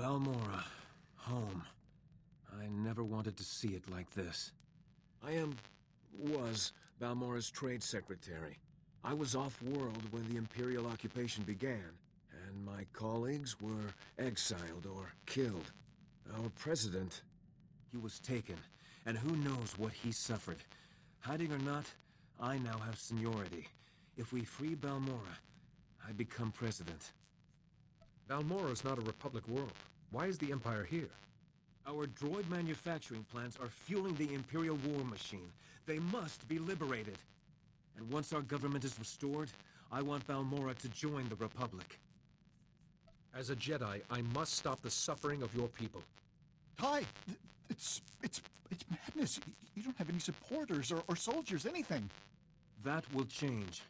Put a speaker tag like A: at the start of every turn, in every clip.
A: Balmorra. Home. I never wanted to see it like this. was Balmorra's trade secretary. I was off-world when the Imperial occupation began, and my colleagues were exiled or killed. Our president, he was taken, and who knows what he suffered. Hiding or not, I now have seniority. If we free Balmorra, I become president.
B: Balmorra is not a Republic world. Why is the Empire here?
A: Our droid manufacturing plants are fueling the Imperial war machine. They must be liberated. And once our government is restored, I want Balmorra to join the Republic.
B: As a Jedi, I must stop the suffering of your people.
C: Ty, it's madness. You don't have any supporters or soldiers, anything.
A: That will change.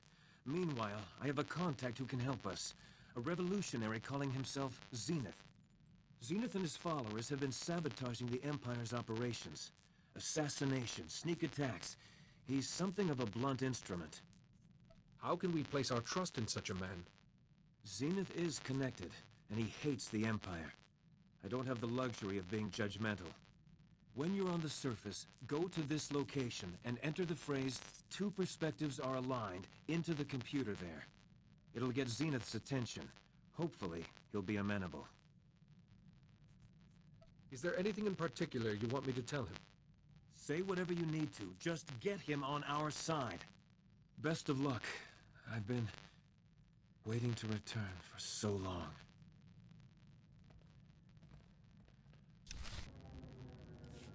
A: Meanwhile, I have a contact who can help us. A revolutionary calling himself Zenith. Zenith and his followers have been sabotaging the Empire's operations. Assassination, sneak attacks. He's something of a blunt instrument.
B: How can we place our trust in such a man?
A: Zenith is connected, and he hates the Empire. I don't have the luxury of being judgmental. When you're on the surface, go to this location and enter the phrase, "Two perspectives are aligned," into the computer there. It'll get Zenith's attention. Hopefully, he'll be amenable.
B: Is there anything in particular you want me to tell him?
A: Say whatever you need to. Just get him on our side. Best of luck. I've been waiting to return for so long.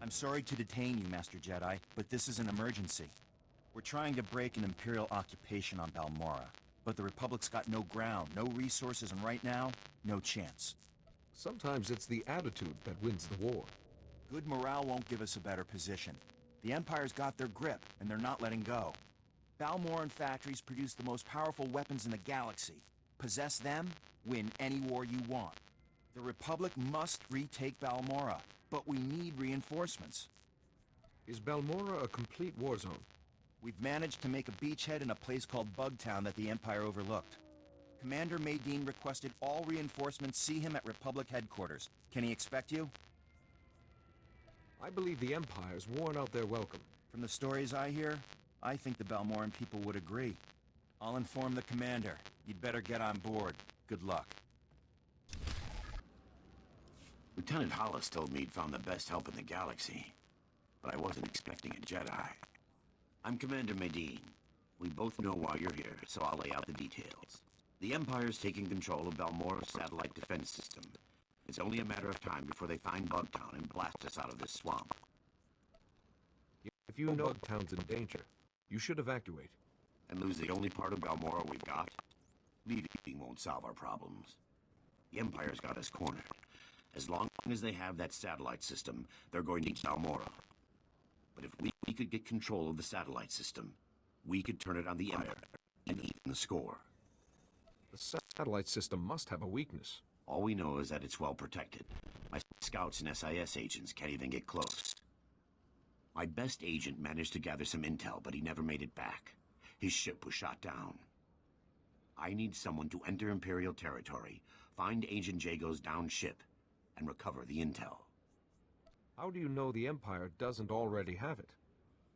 D: I'm sorry to detain you, Master Jedi, but this is an emergency. We're trying to break an Imperial occupation on Balmorra, but the Republic's got no ground, no resources, and right now, no chance.
B: Sometimes it's the attitude that wins the war.
D: Good morale won't give us a better position. The Empire's got their grip, and they're not letting go. Balmorran factories produce the most powerful weapons in the galaxy. Possess them, win any war you want. The Republic must retake Balmorra, but we need reinforcements.
B: Is Balmorra a complete war zone?
D: We've managed to make a beachhead in a place called Bugtown that the Empire overlooked. Commander Maydeen requested all reinforcements see him at Republic headquarters. Can he expect you?
B: I believe the Empire's worn out their welcome.
D: From the stories I hear, I think the Balmorran people would agree. I'll inform the commander. You'd better get on board. Good luck.
E: Lieutenant Hollis told me he'd found the best help in the galaxy, but I wasn't expecting a Jedi. I'm Commander Maydeen. We both know why you're here, so I'll lay out the details. The Empire's taking control of Balmorra's satellite defense system. It's only a matter of time before they find Bugtown and blast us out of this swamp.
B: If you know Bugtown's in danger, you should evacuate.
E: And lose the only part of Balmorra we've got? Leaving won't solve our problems. The Empire's got us cornered. As long as they have that satellite system, they're going to eat Balmorra. But if we could get control of the satellite system, we could turn it on the Empire and even the score.
B: The satellite system must have a weakness.
E: All we know is that it's well protected. My scouts and SIS agents can't even get close. My best agent managed to gather some intel, but he never made it back. His ship was shot down. I need someone to enter Imperial territory, find Agent Jago's downed ship, and recover the intel.
B: How do you know the Empire doesn't already have it?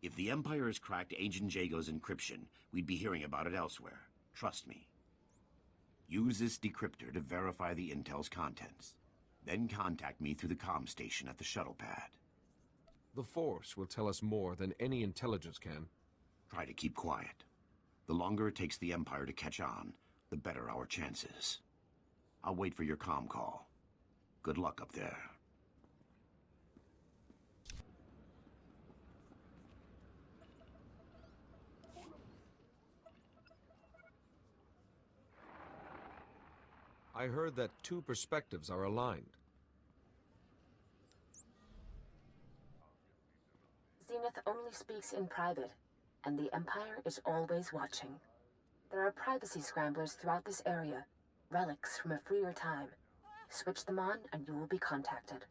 E: If the Empire has cracked Agent Jago's encryption, we'd be hearing about it elsewhere. Trust me. Use this decryptor to verify the intel's contents. Then contact me through the comm station at the shuttle pad.
B: The Force will tell us more than any intelligence can.
E: Try to keep quiet. The longer it takes the Empire to catch on, the better our chances. I'll wait for your comm call. Good luck up there.
B: I heard that two perspectives are aligned.
F: Zenith only speaks in private, and the Empire is always watching. There are privacy scramblers throughout this area, relics from a freer time. Switch them on, and you will be contacted.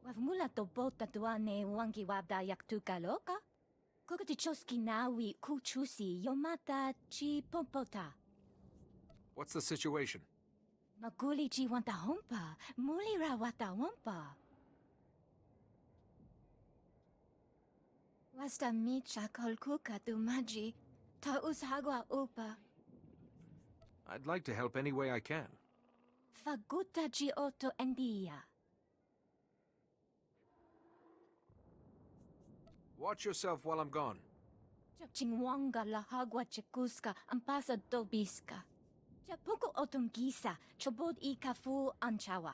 G: Wavmula to bota tuane wangi wabda yaktuka loka? Kukatichoski nawi kuchusi yomata chi pompota.
B: What's the situation?
G: Maguli ji wanta hompa, muli ra wata wampa. Wasta micha kolkuka tu maji, ta ushagwa upa.
B: I'd like to help any way I can.
G: Faguta ji oto endia.
B: Watch yourself while I'm gone.
G: Chingwanga la hagwa chikuska ampasa dobiska. Chapuko otungisa chobod I kafu anchawa.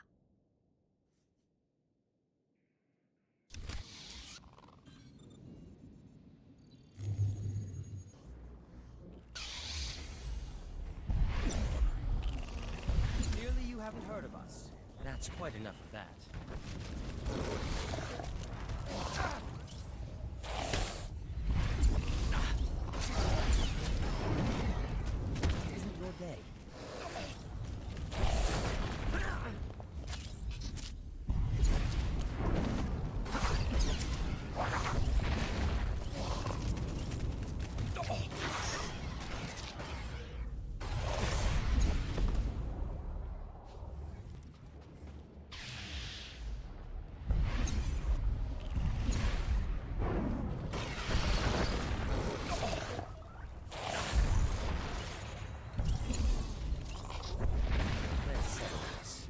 H: Clearly you haven't heard of us. That's quite enough of that. Isn't your day. Let's settle this.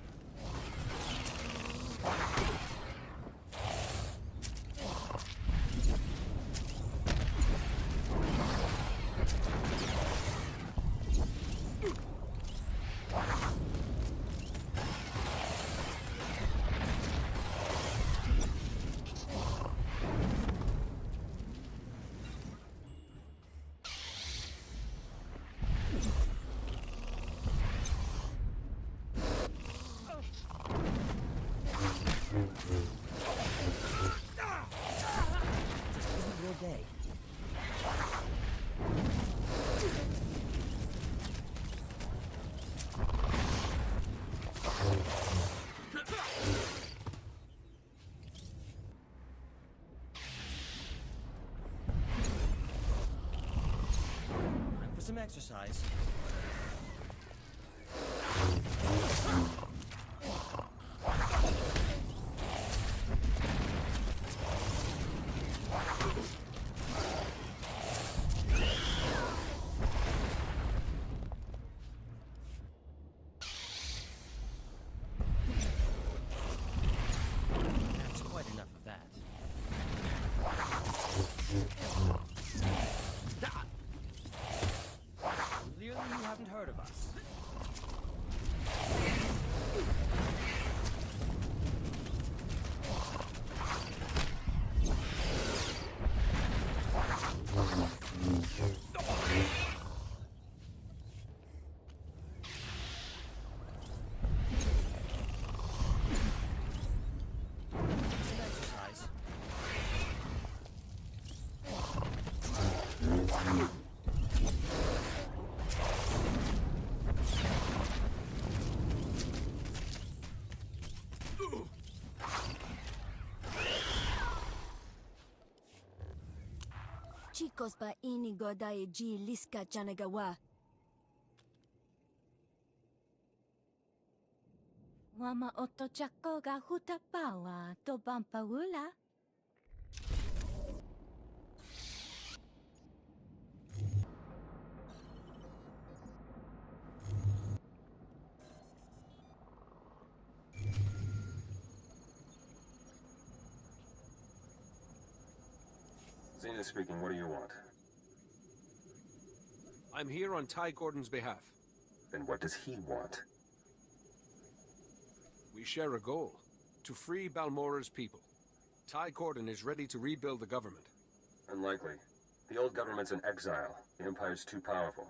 H: Isn't your day. Time for some exercise. That's quite enough of that. Clearly you haven't heard of us. Some exercise.
I: Chicos ba ini godai ji liska chanagawa.
G: Wama oto chako ga hutapawa to bampawula.
A: Xena speaking, what do you want?
B: I'm here on Ty Gordon's behalf.
A: Then what does he want?
B: We share a goal. To free Balmorra's people. Ty Gordon is ready to rebuild the government.
A: Unlikely. The old government's in exile. The Empire's too powerful.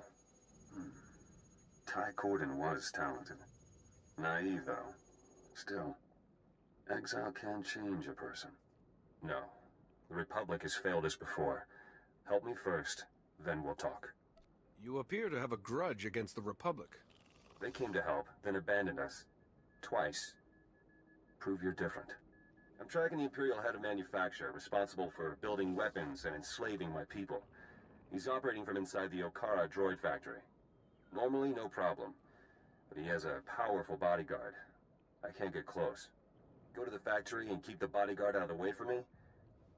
A: Ty Gordon was talented. Naive, though. Still, exile can change a person. No. The Republic has failed us before. Help me first, then we'll talk.
B: You appear to have a grudge against the Republic.
A: They came to help, then abandoned us. Twice. Prove you're different. I'm tracking the Imperial head of manufacture, responsible for building weapons and enslaving my people. He's operating from inside the Okara droid factory. Normally, no problem.
J: but he has a powerful bodyguard. I can't get close. Go to the factory and keep the bodyguard out of the way for me,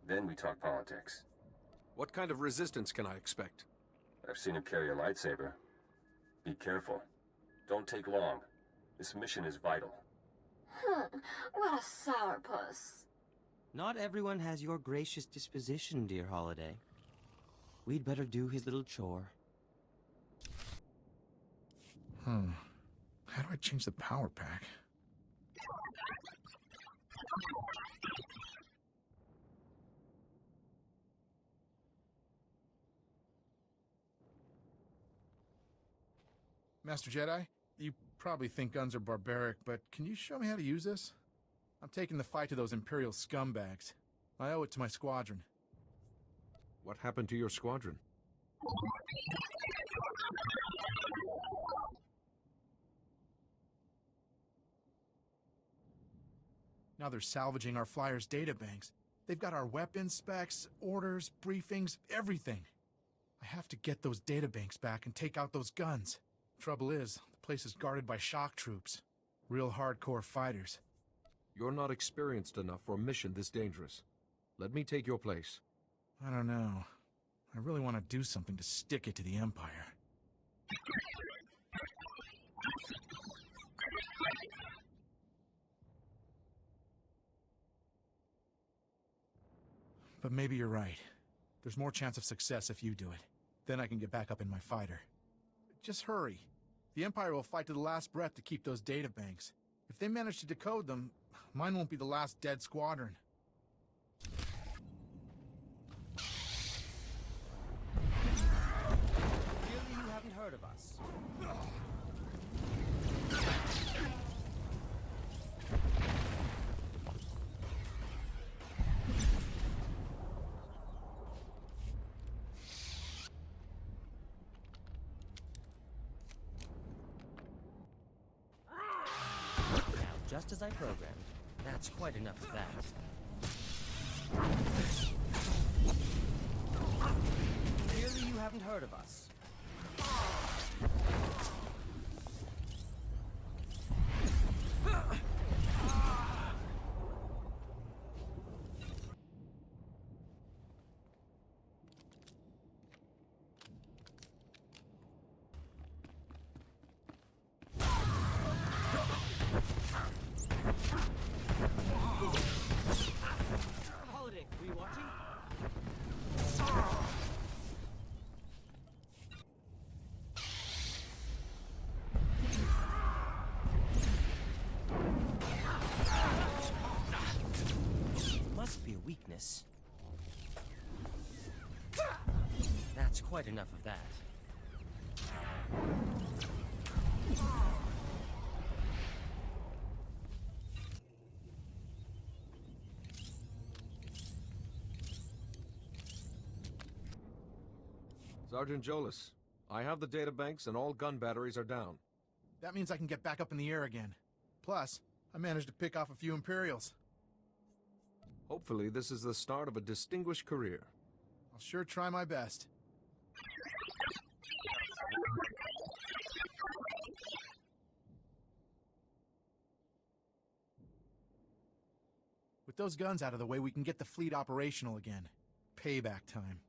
J: then we talk politics.
B: What kind of resistance can I expect?
J: I've seen him carry a lightsaber. Be careful. Don't take long. This mission is vital.
K: What a sourpuss.
H: Not everyone has your gracious disposition, dear Holiday. We'd better do his little chore.
C: How do I change the power pack? Master Jedi, you probably think guns are barbaric, but can you show me how to use this? I'm taking the fight to those Imperial scumbags. I owe it to my squadron.
B: What happened to your squadron?
C: Now they're salvaging our flyers' databanks. They've got our weapons specs, orders, briefings, everything. I have to get those databanks back and take out those guns. Trouble is, the place is guarded by shock troops. Real hardcore fighters.
B: You're not experienced enough for a mission this dangerous. Let me take your place.
C: I don't know. I really want to do something to stick it to the Empire. But maybe you're right. There's more chance of success if you do it. Then I can get back up in my fighter. Just hurry. The Empire will fight to the last breath to keep those databanks. If they manage to decode them, mine won't be the last dead squadron.
H: Clearly you haven't heard of us. Just as I programmed. That's quite enough of that. Clearly you haven't heard of us. Holiday, were you watching? Must be a weakness. That's quite enough of that.
B: Sergeant Jolas, I have the databanks and all gun batteries are down.
C: That means I can get back up in the air again. Plus, I managed to pick off a few Imperials.
B: Hopefully this is the start of a distinguished career.
C: I'll sure try my best. With those guns out of the way, we can get the fleet operational again. Payback time.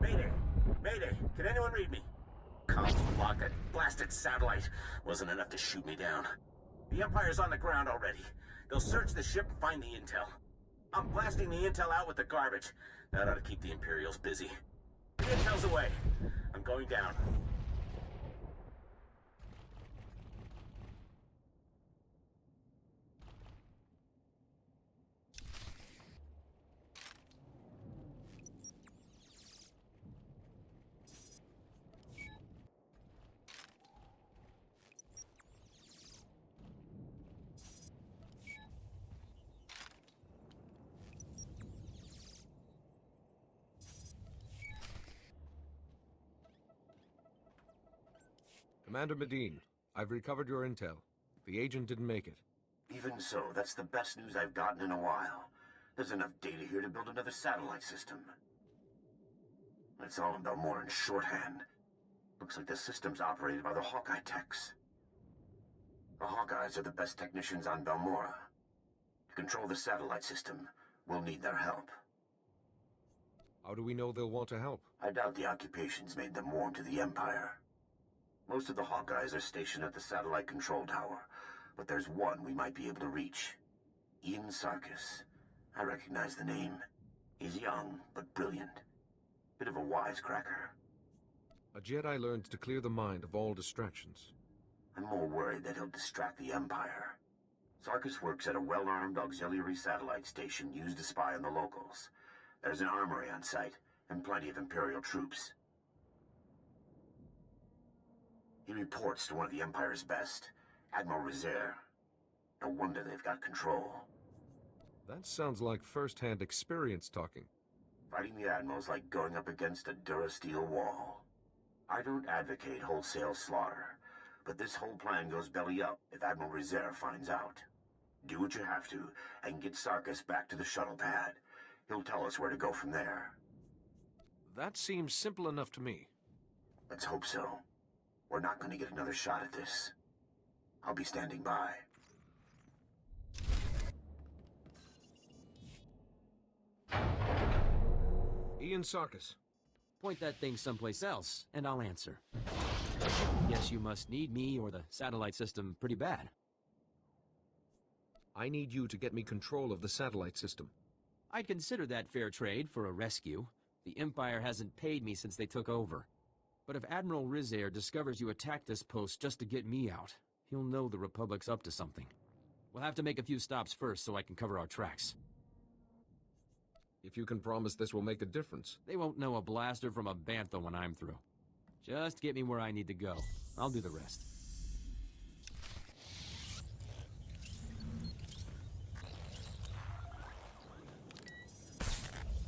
J: Mayday! Mayday! Can anyone read me? Comms blocked. That blasted satellite wasn't enough to shoot me down. The Empire's on the ground already. They'll search the ship and find the intel. I'm blasting the intel out with the garbage. That ought to keep the Imperials busy. The intel's away. I'm going down.
B: Commander Medine, I've recovered your intel. The agent didn't make it.
E: Even so, that's the best news I've gotten in a while. There's enough data here to build another satellite system. It's all in Balmorra in shorthand. Looks like the system's operated by the Hawkeye techs. The Hawkeyes are the best technicians on Balmorra. To control the satellite system, we'll need their help.
B: How do we know they'll want to help?
E: I doubt the occupation's made them warm to the Empire. Most of the Hawkeyes are stationed at the satellite control tower, but there's one we might be able to reach. Ian Sarkis. I recognize the name. He's young, but brilliant. Bit of a wisecracker.
B: A Jedi learns to clear the mind of all distractions.
E: I'm more worried that he'll distract the Empire. Sarkis works at a well-armed auxiliary satellite station used to spy on the locals. There's an armory on site, and plenty of Imperial troops. He reports to one of the Empire's best, Admiral Rezair. No wonder they've got control.
B: That sounds like first-hand experience talking.
E: Fighting the Admiral's like going up against a Durasteel wall. I don't advocate wholesale slaughter, but this whole plan goes belly up if Admiral Rezair finds out. Do what you have to, and get Sarkis back to the shuttle pad. He'll tell us where to go from there.
B: That seems simple enough to me.
E: Let's hope so. We're not going to get another shot at this. I'll be standing by.
B: Ian Sarkis.
L: Point that thing someplace else, and I'll answer. Guess you must need me or the satellite system pretty bad.
B: I need you to get me control of the satellite system.
L: I'd consider that fair trade for a rescue. The Empire hasn't paid me since they took over. But if Admiral Rezair discovers you attacked this post just to get me out, he'll know the Republic's up to something. We'll have to make a few stops first so I can cover our tracks.
B: If you can promise this will make a difference.
L: They won't know a blaster from a bantha when I'm through. Just get me where I need to go. I'll do the rest.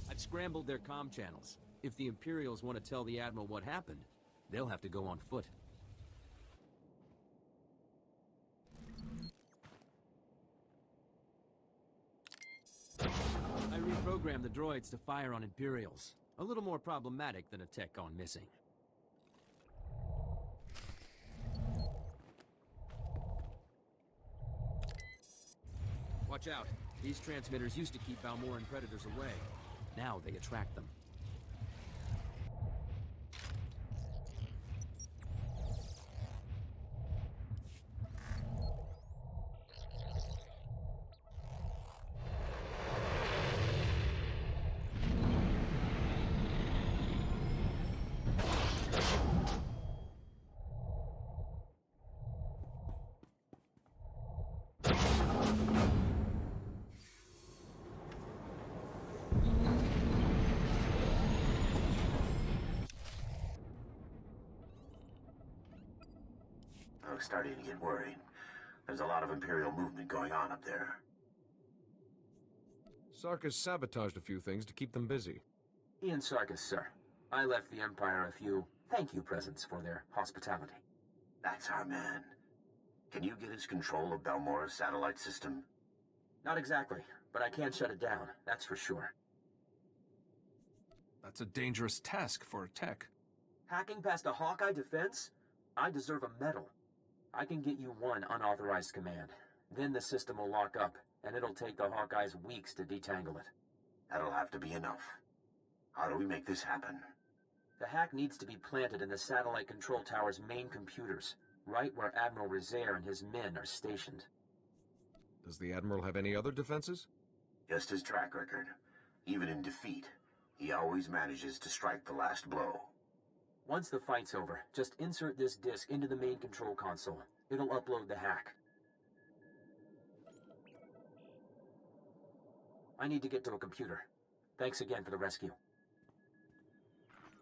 L: I've scrambled their comm channels. If the Imperials want to tell the Admiral what happened, they'll have to go on foot. I reprogrammed the droids to fire on Imperials. A little more problematic than a tech gone missing. Watch out. These transmitters used to keep Balmorran predators away. Now they attract them.
E: I was starting to get worried. There's a lot of Imperial movement going on up there.
B: Sarkis sabotaged a few things to keep them busy.
L: Ian Sarkis, sir. I left the Empire a few thank you presents for their hospitality.
E: That's our man. Can you get us control of Balmorra's satellite system?
L: Not exactly, but I can shut it down, that's for sure.
B: That's a dangerous task for a tech.
L: Hacking past a Hawkeye defense? I deserve a medal. I can get you one unauthorized command. Then the system will lock up, and it'll take the Hawkeyes weeks to detangle it.
E: That'll have to be enough. How do we make this happen?
L: The hack needs to be planted in the satellite control tower's main computers, right where Admiral Rezair and his men are stationed.
B: Does the Admiral have any other defenses?
E: Just his track record. Even in defeat, he always manages to strike the last blow.
L: Once the fight's over, just insert this disk into the main control console. It'll upload the hack. I need to get to a computer. Thanks again for the rescue.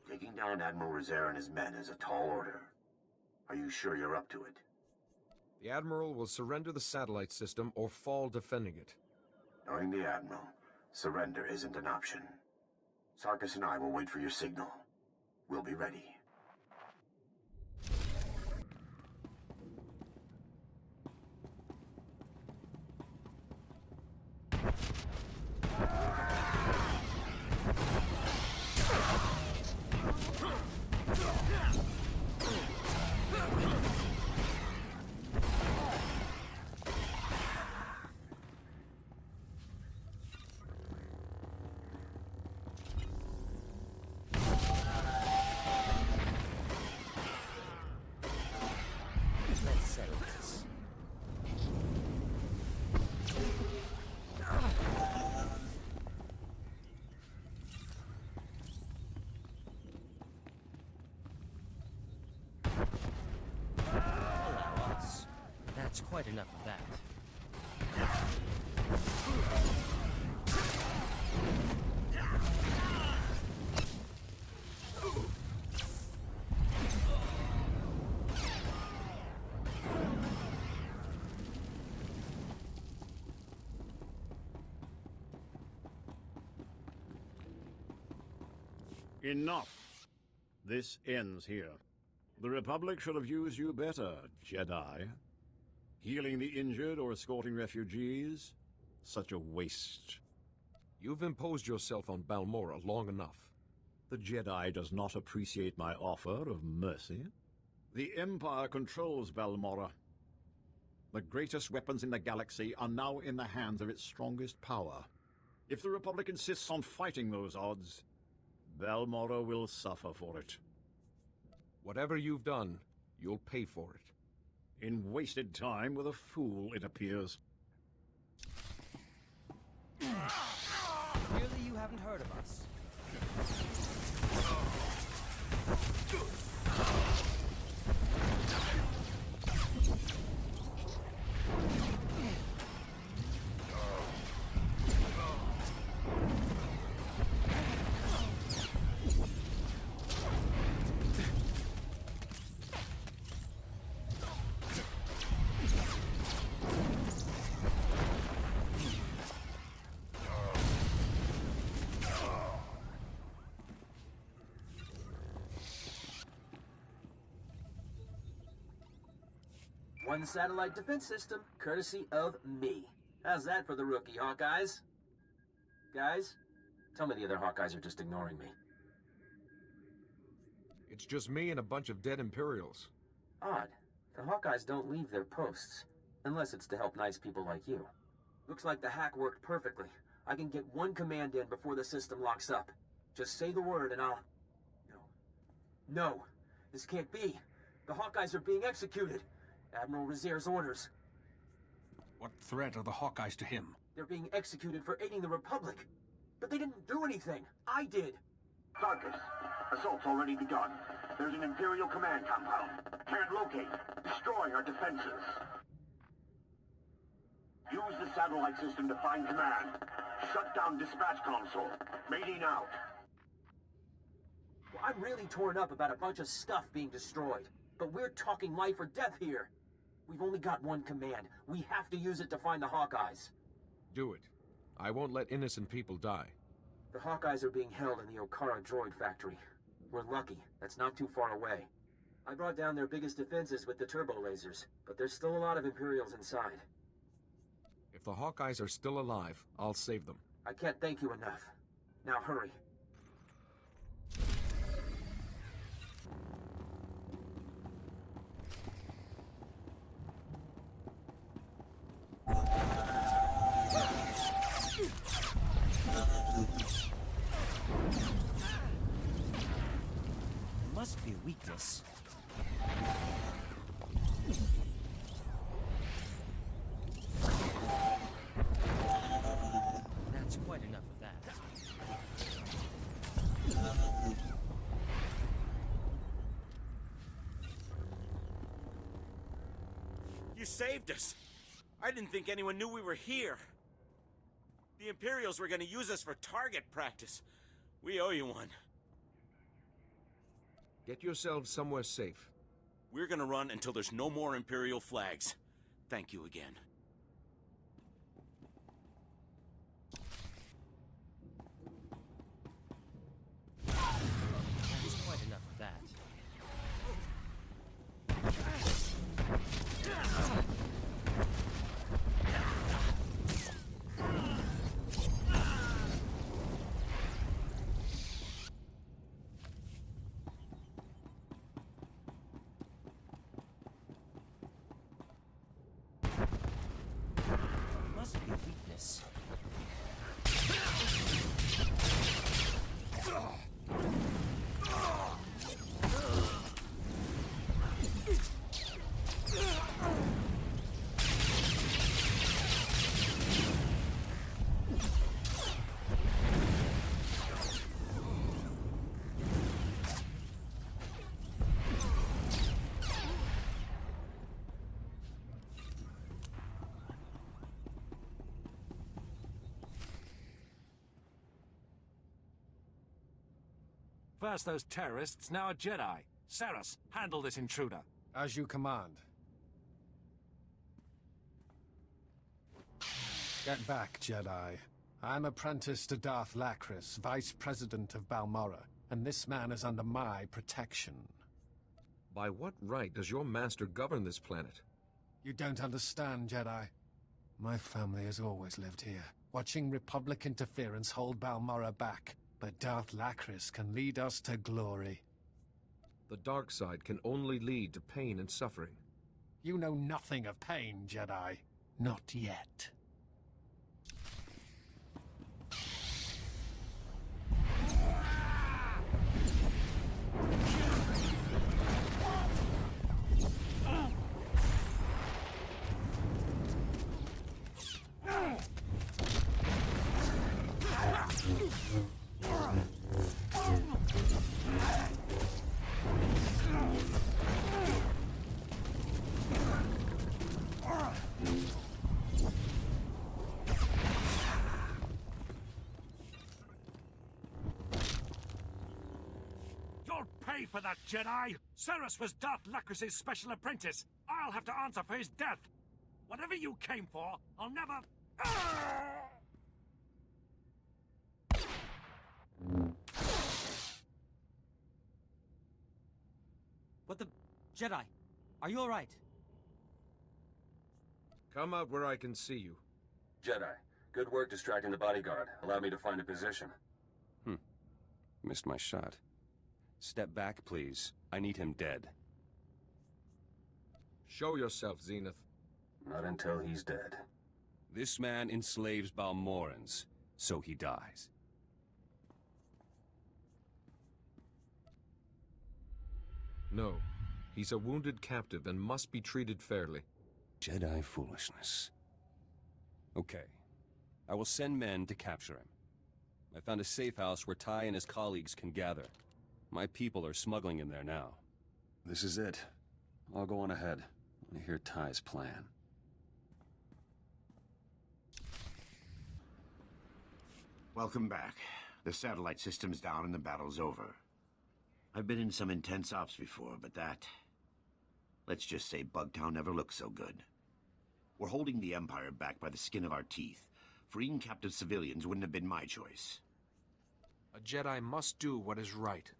E: Taking down Admiral Rezair and his men is a tall order. Are you sure you're up to it?
B: The Admiral will surrender the satellite system or fall defending it.
E: Knowing the Admiral, surrender isn't an option. Sarkis and I will wait for your signal. We'll be ready.
H: Let's settle this. Allow us. That's quite enough of that.
M: Enough. This ends here. The Republic should have used you better, Jedi. Healing the injured or escorting refugees? Such a waste.
B: You've imposed yourself on Balmorra long enough.
M: The Jedi does not appreciate my offer of mercy. The Empire controls Balmorra. The greatest weapons in the galaxy are now in the hands of its strongest power. If the Republic insists on fighting those odds, Balmorra will suffer for it.
B: Whatever you've done, you'll pay for it.
M: In wasted time with a fool, it appears.
H: Clearly you haven't heard of us.
N: One satellite defense system, courtesy of me. How's that for the rookie, Hawkeyes? Guys, tell me the other Hawkeyes are just ignoring me.
B: It's just me and a bunch of dead Imperials.
N: Odd. The Hawkeyes don't leave their posts, unless it's to help nice people like you. Looks like the hack worked perfectly. I can get one command in before the system locks up. Just say the word and I'll... No. This can't be. The Hawkeyes are being executed. Admiral Rizier's orders.
B: What threat are the Hawkeyes to him?
N: They're being executed for aiding the Republic. But they didn't do anything. I did.
J: Sarkis, assault's already begun. There's an Imperial command compound. Can't locate. Destroy our defenses. Use the satellite system to find command. Shut down dispatch console. Mating out.
N: Well, I'm really torn up about a bunch of stuff being destroyed. But we're talking life or death here. We've only got one command. We have to use it to find the Hawkeyes.
B: Do it. I won't let innocent people die.
N: The Hawkeyes are being held in the Okara droid factory. We're lucky. That's not too far away. I brought down their biggest defenses with the turbo lasers, but there's still a lot of Imperials inside.
B: If the Hawkeyes are still alive, I'll save them.
N: I can't thank you enough. Now hurry.
H: Must be a weakness. That's quite enough of that.
D: You saved us. I didn't think anyone knew we were here. The Imperials were gonna use us for target practice. We owe you one.
B: Get yourselves somewhere safe.
D: We're gonna run until there's no more Imperial flags. Thank you again.
H: That's quite enough of that. must be weakness.
O: First those terrorists, now a Jedi. Saras, handle this intruder.
P: As you command. Get back, Jedi. I'm apprentice to Darth Lacris, Vice President of Balmorra, and this man is under my protection.
B: By what right does your master govern this planet?
P: You don't understand, Jedi. My family has always lived here, watching Republic interference hold Balmorra back. But Darth Lacris can lead us to glory.
B: The dark side can only lead to pain and suffering.
P: You know nothing of pain, Jedi. Not yet.
O: Pay for that, Jedi! Saras was Darth Lacris' special apprentice. I'll have to answer for his death. Whatever you came for, I'll never...
H: What the... Jedi, are you alright?
B: Come out where I can see you.
Q: Jedi, good work distracting the bodyguard. Allow me to find a position.
R: Missed my shot. Step back, please. I need him dead.
B: Show yourself, Zenith.
Q: Not until he's dead.
R: This man enslaves Balmorrans, so he dies.
B: No. He's a wounded captive and must be treated fairly.
R: Jedi foolishness. Okay. I will send men to capture him. I found a safe house where Ty and his colleagues can gather. My people are smuggling in there now.
S: This is it. I'll go on ahead. I want to hear Ty's plan.
E: Welcome back. The satellite system's down and the battle's over. I've been in some intense ops before, but that... Let's just say Bugtown never looked so good. We're holding the Empire back by the skin of our teeth. Freeing captive civilians wouldn't have been my choice.
B: A Jedi must do what is right.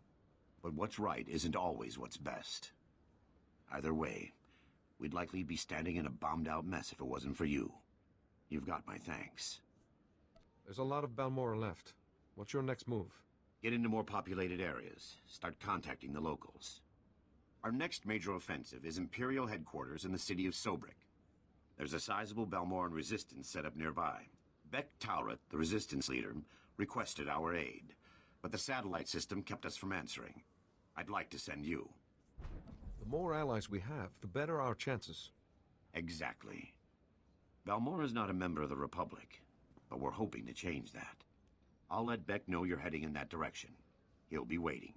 E: But what's right isn't always what's best. Either way, we'd likely be standing in a bombed-out mess if it wasn't for you. You've got my thanks.
B: There's a lot of Balmorra left. What's your next move?
E: Get into more populated areas. Start contacting the locals. Our next major offensive is Imperial headquarters in the city of Sobrik. There's a sizable Balmorran resistance set up nearby. Beck Tauret, the resistance leader, requested our aid, but the satellite system kept us from answering. I'd like to send you.
B: The more allies we have, the better our chances.
E: Exactly. Balmorra's not a member of the Republic, but we're hoping to change that. I'll let Beck know you're heading in that direction. He'll be waiting.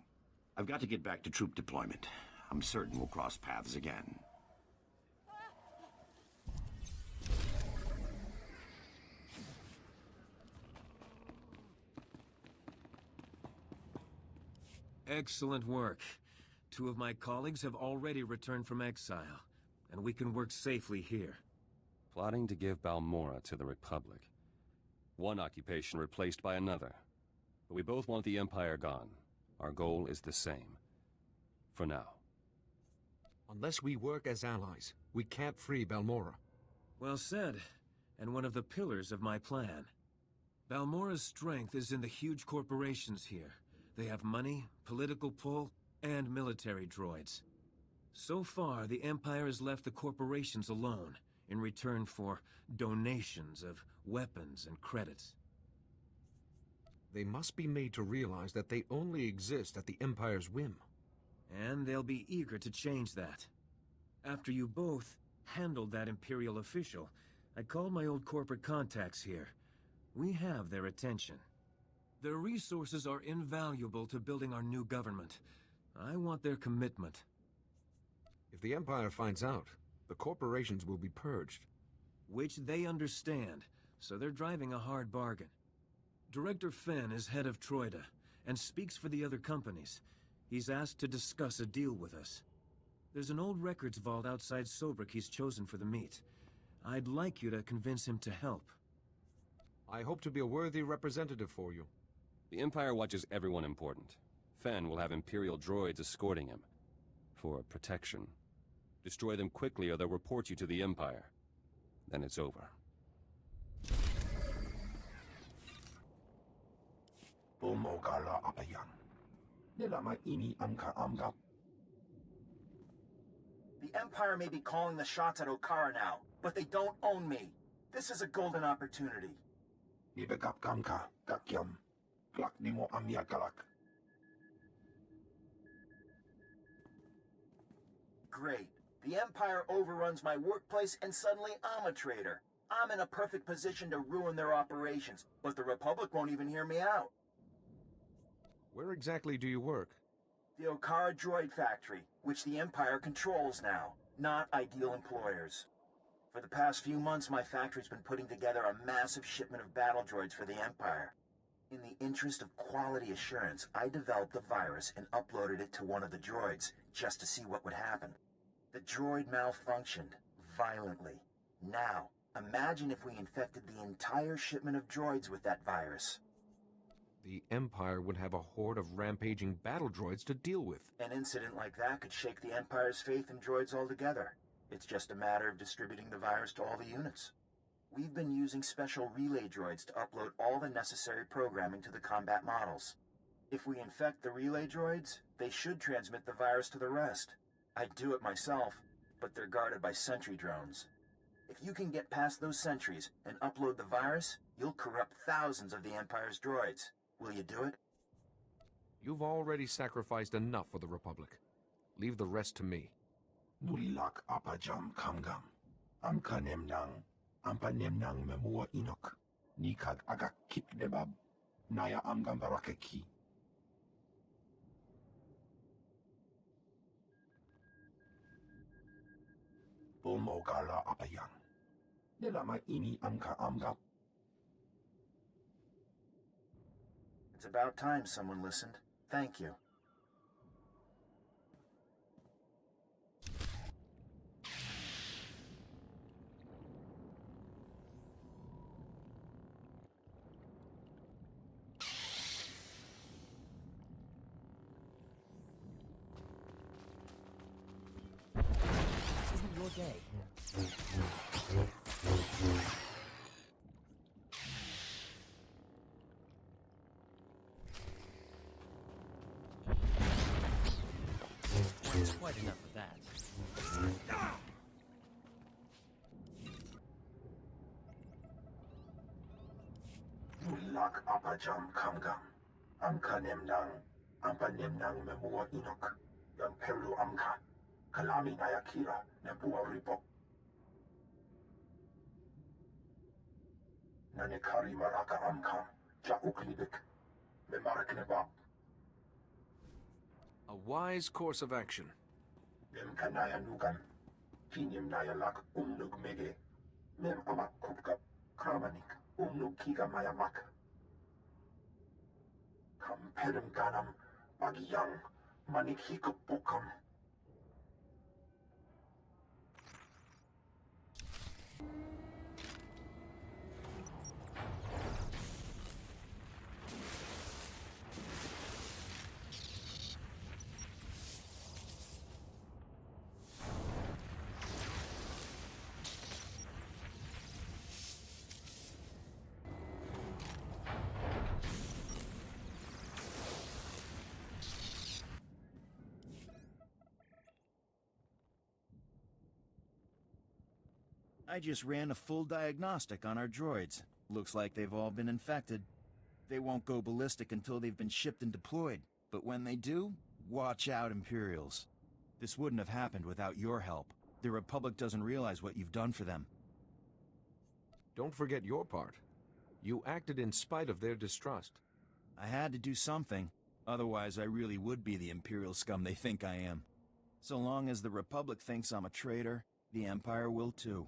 E: I've got to get back to troop deployment. I'm certain we'll cross paths again.
A: Excellent work. 2 of my colleagues have already returned from exile, and we can work safely here.
R: Plotting to give Balmorra to the Republic. One occupation replaced by another. But we both want the Empire gone. Our goal is the same. For now.
B: Unless we work as allies, we can't free Balmorra.
A: Well said, and one of the pillars of my plan. Balmorra's strength is in the huge corporations here. They have money, political pull, and military droids. So far, the Empire has left the corporations alone, in return for donations of weapons and credits.
B: They must be made to realize that they only exist at the Empire's whim.
A: And they'll be eager to change that. After you both handled that Imperial official, I called my old corporate contacts here. We have their attention. Their resources are invaluable to building our new government. I want their commitment.
B: If the Empire finds out, the corporations will be purged.
A: Which they understand, so they're driving a hard bargain. Director Fenn is head of Troida, and speaks for the other companies. He's asked to discuss a deal with us. There's an old records vault outside Sobrik he's chosen for the meet. I'd like you to convince him to help.
B: I hope to be a worthy representative for you.
R: The Empire watches everyone important. Fenn will have Imperial droids escorting him. For protection. Destroy them quickly or they'll report you to the Empire. Then it's over.
T: Balmorra apayan. Nilama ini amka amgap.
D: The Empire may be calling the shots at Okara now, but they don't own me. This is a golden opportunity.
T: Nibegap gamka, gakyam. Glak nimo amya galak.
D: Great. The Empire overruns my workplace and suddenly I'm a traitor. I'm in a perfect position to ruin their operations, but the Republic won't even hear me out.
B: Where exactly do you work?
D: The Okara droid factory, which the Empire controls now. Not ideal employers. For the past few months, my factory's been putting together a massive shipment of battle droids for the Empire. In the interest of quality assurance, I developed a virus and uploaded it to one of the droids, just to see what would happen. The droid malfunctioned, violently. Now, imagine if we infected the entire shipment of droids with that virus.
B: The Empire would have a horde of rampaging battle droids to deal with.
D: An incident like that could shake the Empire's faith in droids altogether. It's just a matter of distributing the virus to all the units. We've been using special relay droids to upload all the necessary programming to the combat models. If we infect the relay droids, they should transmit the virus to the rest. I'd do it myself, but they're guarded by sentry drones. If you can get past those sentries and upload the virus, you'll corrupt thousands of the Empire's droids. Will you do it?
B: You've already sacrificed enough for the Republic. Leave the rest to me.
T: Nulilak apajam kamgam. Amka nemnang. Ampa nemnang memua inok. Nikag agak kip debab. Naya amgam barakeki. Balmorra apayan. Nilama ini amka amgap.
D: It's about time someone listened. Thank you.
H: This isn't your day. There's quite enough of that.
T: Nulilak apajam kamgam. Amka nemnang. Ampa nemnang memua inok. Yang perlu amka. Kalami nayakira nebua ripok. Nanekari maraka amkam. Jauk libik. Memarak nebab.
B: A wise course of action.
T: Mem kanaya nugan. Kinim nayalak umnug mege. Mem amak kupkap. Kramanik umnug kiga mayamak. Kamperem ganam. Bagiyang. Manik hikup bukam.
D: I just ran a full diagnostic on our droids. Looks like they've all been infected. They won't go ballistic until they've been shipped and deployed. But when they do, watch out, Imperials. This wouldn't have happened without your help. The Republic doesn't realize what you've done for them.
B: Don't forget your part. You acted in spite of their distrust.
D: I had to do something. Otherwise, I really would be the Imperial scum they think I am. So long as the Republic thinks I'm a traitor, the Empire will too.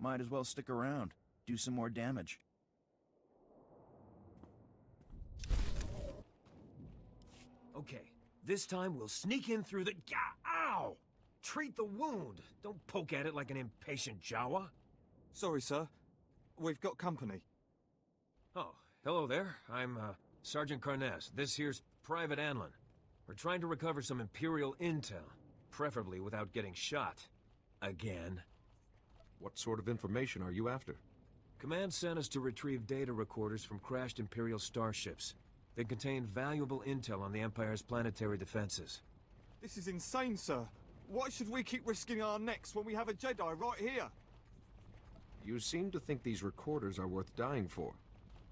D: Might as well stick around, do some more damage.
L: Okay, this time we'll sneak in through the... Ow! Treat the wound. Don't poke at it like an impatient Jawa.
U: Sorry, sir. We've got company.
L: Oh, hello there. I'm, Sergeant Carnes. This here's Private Anlin. We're trying to recover some Imperial intel, preferably without getting shot. Again.
B: What sort of information are you after?
L: Command sent us to retrieve data recorders from crashed Imperial starships. They contain valuable intel on the Empire's planetary defenses.
U: This is insane, sir. Why should we keep risking our necks when we have a Jedi right here?
B: You seem to think these recorders are worth dying for.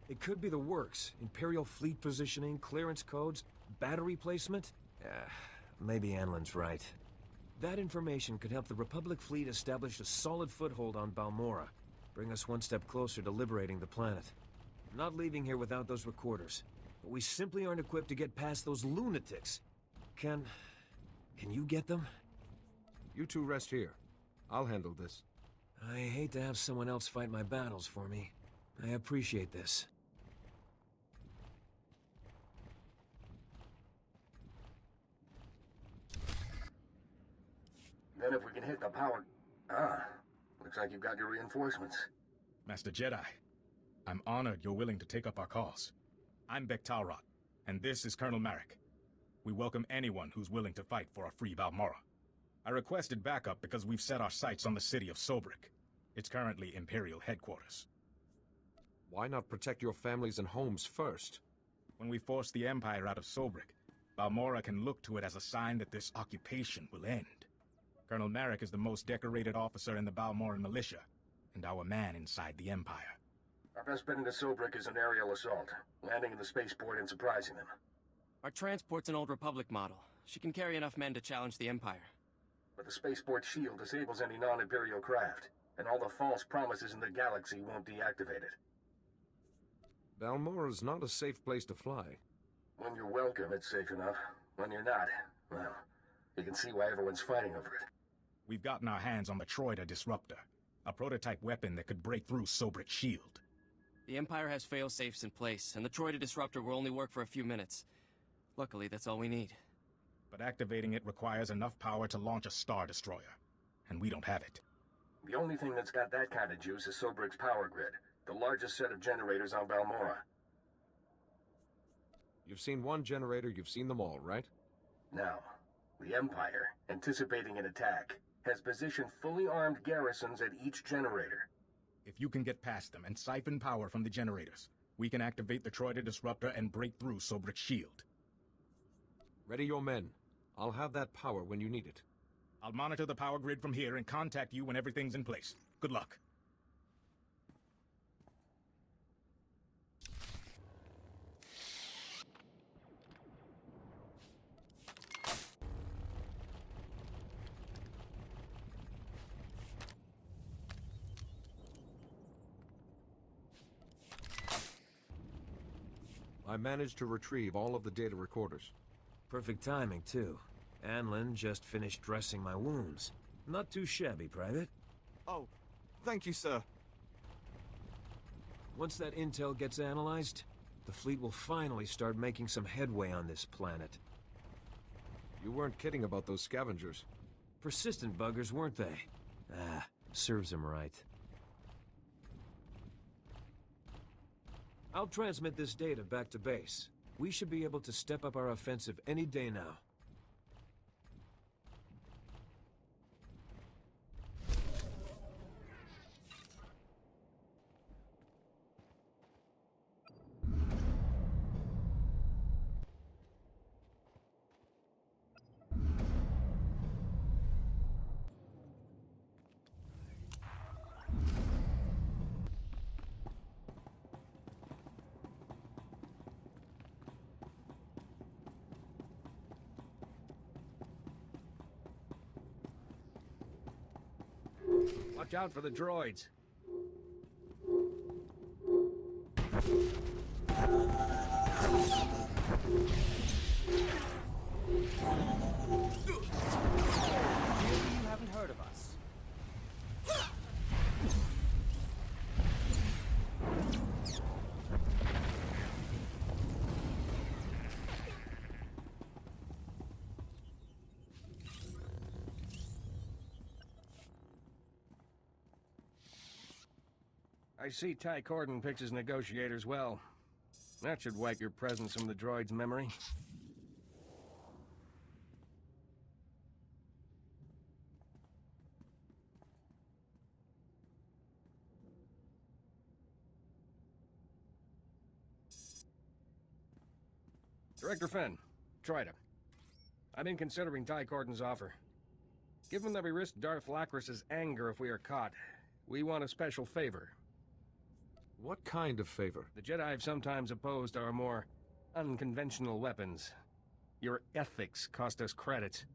L: It could be the works. Imperial fleet positioning, clearance codes, battery placement. Maybe Anlin's right. That information could help the Republic fleet establish a solid foothold on Balmorra. Bring us one step closer to liberating the planet. I'm not leaving here without those recorders. But we simply aren't equipped to get past those lunatics. Can you get them?
B: You two rest here. I'll handle this.
L: I hate to have someone else fight my battles for me. I appreciate this.
J: Then if we can hit the power... looks like you've got your reinforcements.
V: Master Jedi, I'm honored you're willing to take up our cause. I'm Bek-Talrot, and this is Colonel Marek. We welcome anyone who's willing to fight for a free Balmorra. I requested backup because we've set our sights on the city of Sobrik. It's currently Imperial headquarters.
B: Why not protect your families and homes first?
V: When we force the Empire out of Sobrik, Balmorra can look to it as a sign that this occupation will end. Colonel Marek is the most decorated officer in the Balmorran militia, and our man inside the Empire.
J: Our best bet into Sobrik is an aerial assault, landing in the spaceport and surprising them.
W: Our transport's an old Republic model. She can carry enough men to challenge the Empire.
J: But the spaceport shield disables any non-Imperial craft, and all the false promises in the galaxy won't deactivate it.
B: Balmorra's not a safe place to fly.
J: When you're welcome, it's safe enough. When you're not, well, you can see why everyone's fighting over it.
V: We've gotten our hands on the Troida Disruptor, a prototype weapon that could break through Sobrik's shield.
W: The Empire has fail-safes in place, and the Troida Disruptor will only work for a few minutes. Luckily, that's all we need.
V: But activating it requires enough power to launch a Star Destroyer, and we don't have it.
J: The only thing that's got that kind of juice is Sobrik's power grid, the largest set of generators on Balmorra.
B: You've seen one generator, you've seen them all, right?
J: Now, the Empire, anticipating an attack, has positioned fully armed garrisons at each generator.
V: If you can get past them and siphon power from the generators, we can activate the Troida Disruptor and break through Sobrik's shield.
B: Ready your men. I'll have that power when you need it.
V: I'll monitor the power grid from here and contact you when everything's in place. Good luck.
B: I managed to retrieve all of the data recorders.
L: Perfect timing, too. Anlin just finished dressing my wounds. Not too shabby, Private.
U: Oh, thank you, sir.
L: Once that intel gets analyzed, the fleet will finally start making some headway on this planet.
B: You weren't kidding about those scavengers.
L: Persistent buggers, weren't they? Serves them right. I'll transmit this data back to base. We should be able to step up our offensive any day now. Watch out for the droids.
H: Maybe you haven't heard of us.
L: I see Ty Corden picks his negotiators well. That should wipe your presence from the droid's memory. Director Fenn, Troida. I've been considering Ty Corden's offer. Given that we risk Darth Lacris's anger if we are caught, we want a special favor.
B: What kind of favor?
L: The Jedi have sometimes opposed our more unconventional weapons. Your ethics cost us credit.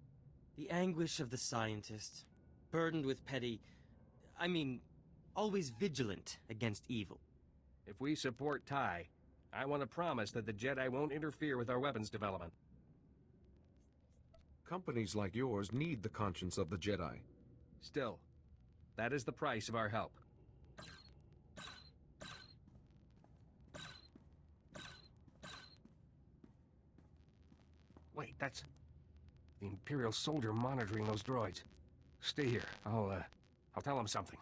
H: The anguish of the scientist, burdened with always vigilant against evil.
L: If we support Ty, I want to promise that the Jedi won't interfere with our weapons development.
B: Companies like yours need the conscience of the Jedi.
L: Still, that is the price of our help. Wait, that's the Imperial soldier monitoring those droids. Stay here. I'll tell him something.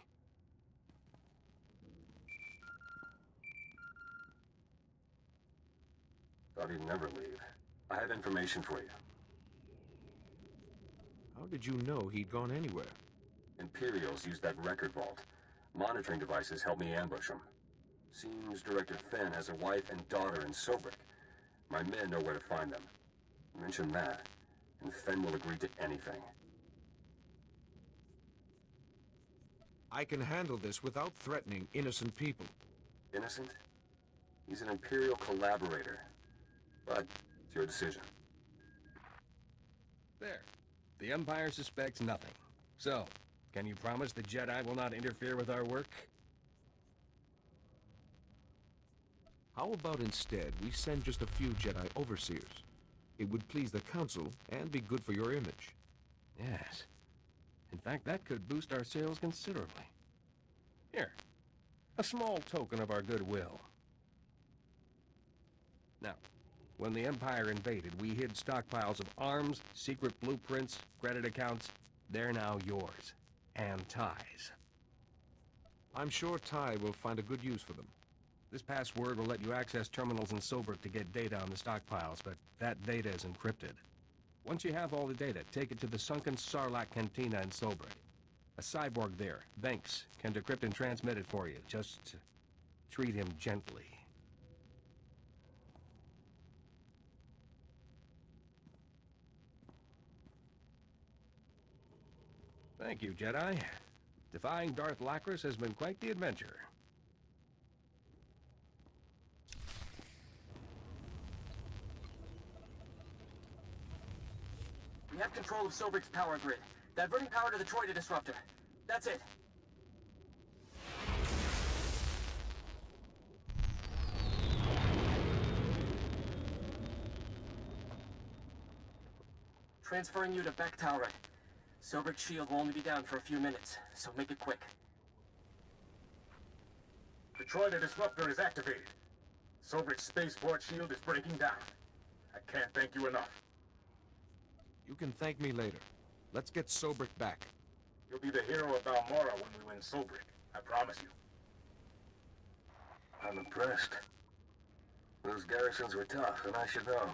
Q: Thought he'd never leave. I have information for you.
B: How did you know he'd gone anywhere?
Q: Imperials used that record vault. Monitoring devices helped me ambush him. Seems Director Fenn has a wife and daughter in Sobrik. My men know where to find them. Mention that, and Fenn will agree to anything.
B: I can handle this without threatening innocent people.
Q: Innocent? He's an Imperial collaborator. But it's your decision.
L: There. The Empire suspects nothing. So, can you promise the Jedi will not interfere with our work?
B: How about instead we send just a few Jedi overseers? It would please the Council and be good for your image.
L: Yes. In fact, that could boost our sales considerably. Here, a small token of our goodwill. Now, when the Empire invaded, we hid stockpiles of arms, secret blueprints, credit accounts. They're now yours. And Ty's.
B: I'm sure Ty will find a good use for them.
L: This password will let you access terminals in Sobrik to get data on the stockpiles, but that data is encrypted. Once you have all the data, take it to the sunken Sarlacc Cantina in Sobrik. A cyborg there, Banks, can decrypt and transmit it for you. Just treat him gently. Thank you, Jedi. Defying Darth Lacris has been quite the adventure.
N: We have control of Sobrik's power grid. Diverting power to the Troida disruptor. That's it. Transferring you to Beck Tower. Sobrik's shield will only be down for a few minutes, so make it quick.
J: The Troida disruptor is activated. Sobrik's spaceport shield is breaking down. I can't thank you enough.
B: You can thank me later. Let's get Sobrik back.
J: You'll be the hero of Balmorra when we win Sobrik. I promise you.
Q: I'm impressed. Those garrisons were tough, and I should know.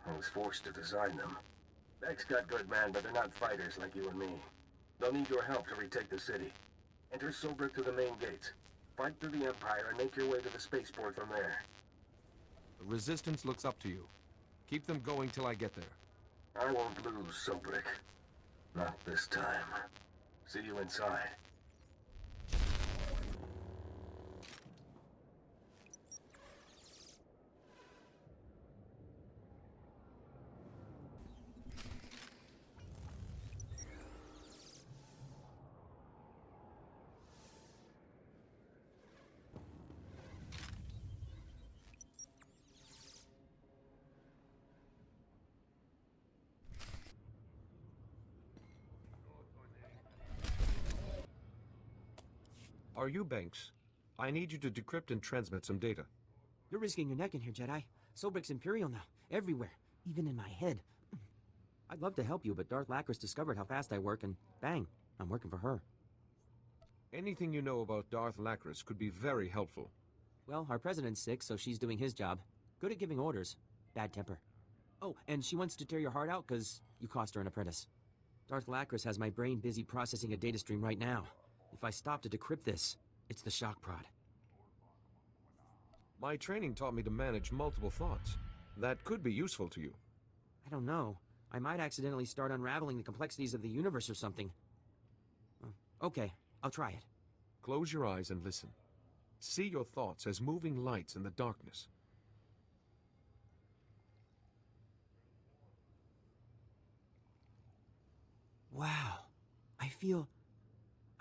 Q: I was forced to design them. Beck's got good men, but they're not fighters like you and me. They'll need your help to retake the city. Enter Sobrik through the main gates. Fight through the Empire and make your way to the spaceport from there.
B: The Resistance looks up to you. Keep them going till I get there.
Q: I won't lose Sobrik. Not this time. See you inside.
B: Are you Banks? I need you to decrypt and transmit some data.
H: You're risking your neck in here, Jedi. Sobrik's Imperial now. Everywhere. Even in my head. I'd love to help you, but Darth Lacris discovered how fast I work, and bang, I'm working for her.
B: Anything you know about Darth Lacris could be very helpful.
H: Well, our president's sick, so she's doing his job. Good at giving orders. Bad temper. Oh, and she wants to tear your heart out because you cost her an apprentice. Darth Lacris has my brain busy processing a data stream right now. If I stop to decrypt this, it's the shock prod.
B: My training taught me to manage multiple thoughts. That could be useful to you.
H: I don't know. I might accidentally start unraveling the complexities of the universe or something. Okay, I'll try it.
B: Close your eyes and listen. See your thoughts as moving lights in the darkness.
H: Wow.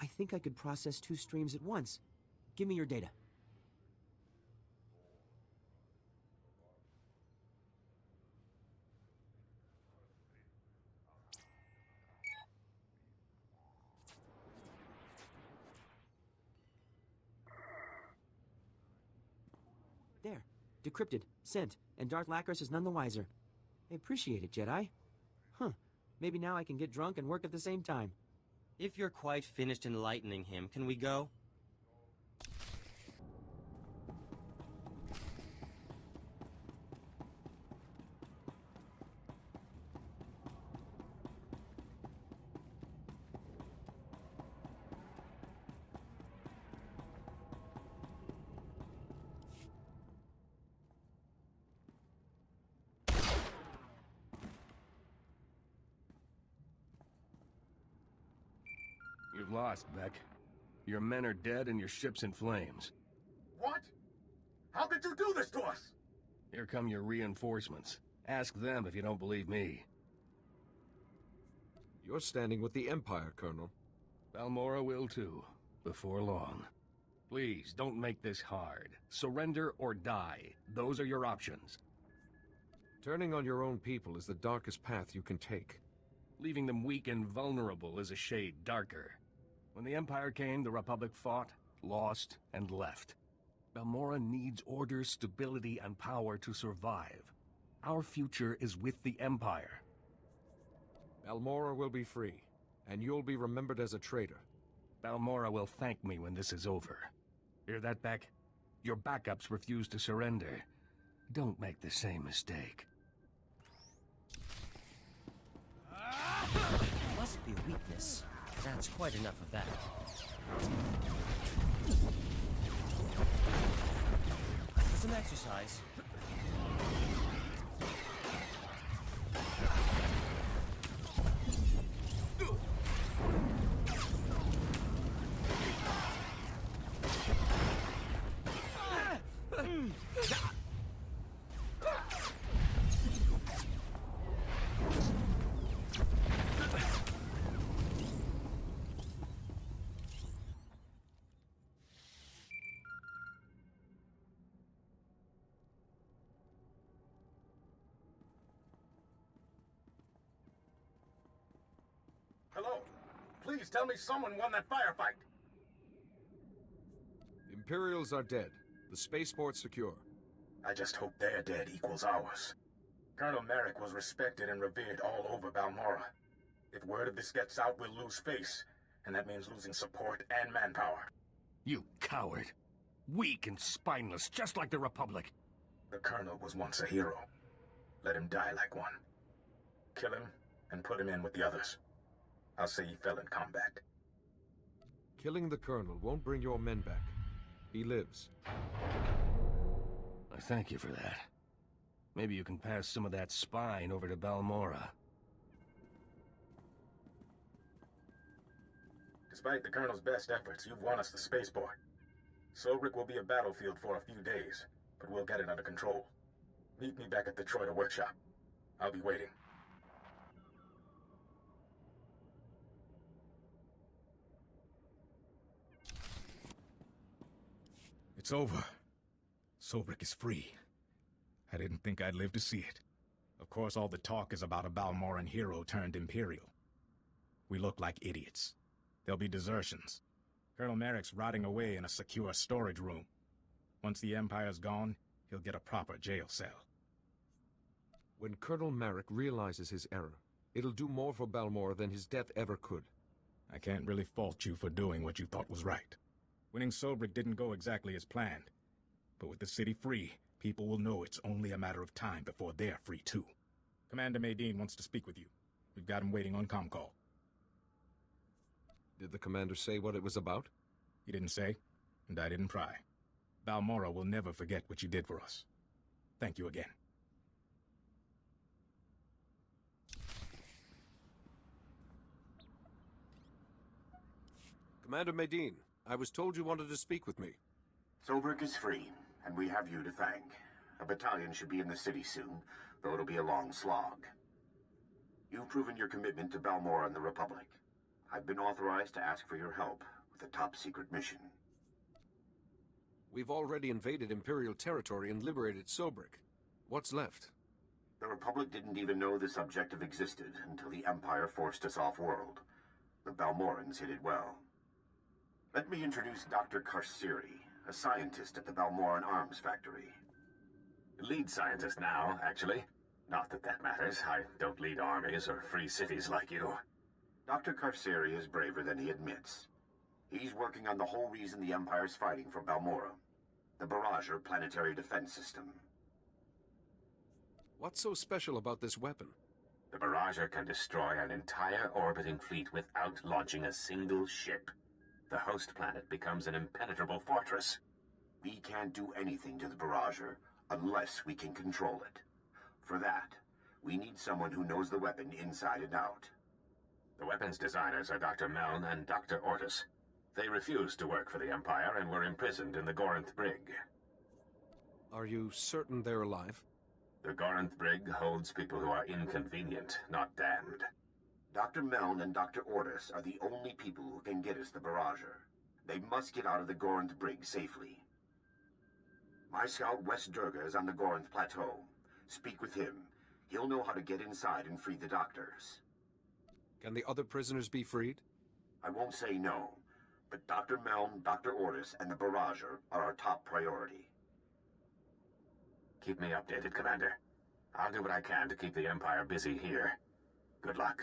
H: I think I could process 2 streams at once. Give me your data. There. Decrypted, sent, and Darth Lacris is none the wiser. I appreciate it, Jedi. Huh. Maybe now I can get drunk and work at the same time.
F: If you're quite finished enlightening him, can we go?
G: You've lost, Beck. Your men are dead and your ship's in flames.
J: What? How did you do this to us?
G: Here come your reinforcements. Ask them if you don't believe me.
B: You're standing with the Empire, Colonel.
G: Balmorra will too, before long. Please, don't make this hard. Surrender or die. Those are your options.
B: Turning on your own people is the darkest path you can take.
G: Leaving them weak and vulnerable is a shade darker. When the Empire came, the Republic fought, lost, and left. Balmorra needs order, stability, and power to survive. Our future is with the Empire.
B: Balmorra will be free, and you'll be remembered as a traitor.
G: Balmorra will thank me when this is over. Hear that, Beck? Your backups refuse to surrender. Don't make the same mistake.
F: Must be weakness. That's quite enough of that. Some exercise.
J: Hello? Please tell me someone won that firefight.
B: Imperials are dead. The spaceport's secure.
J: I just hope their dead equals ours. Colonel Merrick was respected and revered all over Balmorra. If word of this gets out, we'll lose face, and that means losing support and manpower.
G: You coward. Weak and spineless, just like the Republic.
J: The Colonel was once a hero. Let him die like one. Kill him and put him in with the others. I'll say he fell in combat.
B: Killing the Colonel won't bring your men back. He lives.
G: I thank you for that. Maybe you can pass some of that spine over to Balmorra.
J: Despite the Colonel's best efforts, you've won us the spaceport. Sobrik will be a battlefield for a few days, but we'll get it under control. Meet me back at the Troida workshop. I'll be waiting.
V: It's over. Sobrik is free. I didn't think I'd live to see it. Of course, all the talk is about a Balmorran hero turned Imperial. We look like idiots. There'll be desertions. Colonel Merrick's rotting away in a secure storage room. Once the Empire's gone, he'll get a proper jail cell.
B: When Colonel Merrick realizes his error, it'll do more for Balmorra than his death ever could.
V: I can't really fault you for doing what you thought was right. Winning Sobrik didn't go exactly as planned. But with the city free, people will know it's only a matter of time before they're free too. Commander Medine wants to speak with you. We've got him waiting on ComCall.
B: Did the commander say what it was about?
V: He didn't say, and I didn't pry. Balmorra will never forget what you did for us. Thank you again.
B: Commander Medine, I was told you wanted to speak with me.
J: Sobrik is free, and we have you to thank. A battalion should be in the city soon, though it'll be a long slog. You've proven your commitment to Balmorra and the Republic. I've been authorized to ask for your help with a top-secret mission.
B: We've already invaded Imperial territory and liberated Sobrik. What's left?
J: The Republic didn't even know this objective existed until the Empire forced us off-world. The Balmorrans hid it well. Let me introduce Dr. Karsiri, a scientist at the Balmorran Arms Factory. Lead scientist now, actually. Not that that matters. I don't lead armies or free cities like you. Dr. Karsiri is braver than he admits. He's working on the whole reason the Empire's fighting for Balmorra. The Barrager planetary defense system.
B: What's so special about this weapon?
J: The Barrager can destroy an entire orbiting fleet without launching a single ship. The host planet becomes an impenetrable fortress. We can't do anything to the Barrager unless we can control it. For that, we need someone who knows the weapon inside and out. The weapons designers are Dr. Meln and Dr. Ortis. They refused to work for the Empire and were imprisoned in the Gorinth Brig.
B: Are you certain they're alive?
J: The Gorinth Brig holds people who are inconvenient, not damned. Dr. Meln and Dr. Ortis are the only people who can get us the Barrager. They must get out of the Gorinth Brig safely. My scout West Durga is on the Gorinth Plateau. Speak with him. He'll know how to get inside and free the doctors.
B: Can the other prisoners be freed?
J: I won't say no, but Dr. Meln, Dr. Ortis, and the Barrager are our top priority. Keep me updated, Commander. I'll do what I can to keep the Empire busy here. Good luck.